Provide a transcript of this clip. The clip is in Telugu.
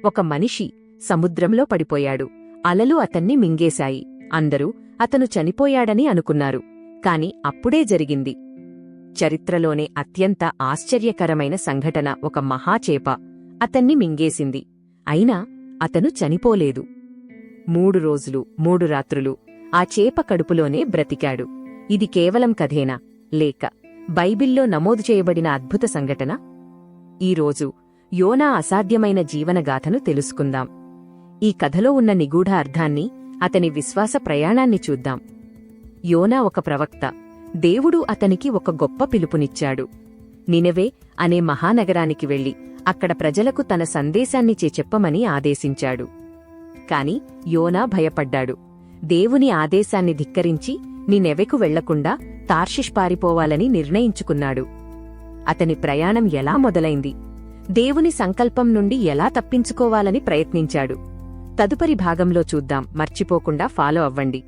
ఒక మనిషి సముద్రంలో పడిపోయాడు. అలలు అతన్ని మింగేశాయి. అందరూ అతను చనిపోయాడని అనుకున్నారు. కాని అప్పుడే జరిగింది చరిత్రలోనే అత్యంత ఆశ్చర్యకరమైన సంఘటన. ఒక మహాచేప అతన్ని మింగేసింది. అయినా అతను చనిపోలేదు. 3 రోజులు 3 రాత్రులు ఆ చేప కడుపులోనే బ్రతికాడు. ఇది కేవలం కథేనా, లేక బైబిల్లో నమోదు చేయబడిన అద్భుత సంఘటన? ఈరోజు యోనా అసాధ్యమైన జీవనగాథను తెలుసుకుందాం. ఈ కథలో ఉన్న నిగూఢ అర్థాన్ని, అతని విశ్వాస ప్రయాణాన్ని చూద్దాం. యోనా ఒక ప్రవక్త. దేవుడు అతనికి ఒక గొప్ప పిలుపునిచ్చాడు. నినెవే అనే మహానగరానికి వెళ్లి అక్కడ ప్రజలకు తన సందేశాన్ని చెప్పమని ఆదేశించాడు. కాని యోనా భయపడ్డాడు. దేవుని ఆదేశాన్ని ధిక్కరించి నినెవెకు వెళ్లకుండా తార్షిష్ పారిపోవాలని నిర్ణయించుకున్నాడు. అతని ప్రయాణం ఎలా మొదలైంది? దేవుని సంకల్పం నుండి ఎలా తప్పించుకోవాలని ప్రయత్నించాడు? తదుపరి భాగంలో చూద్దాం. మర్చిపోకుండా ఫాలో అవ్వండి.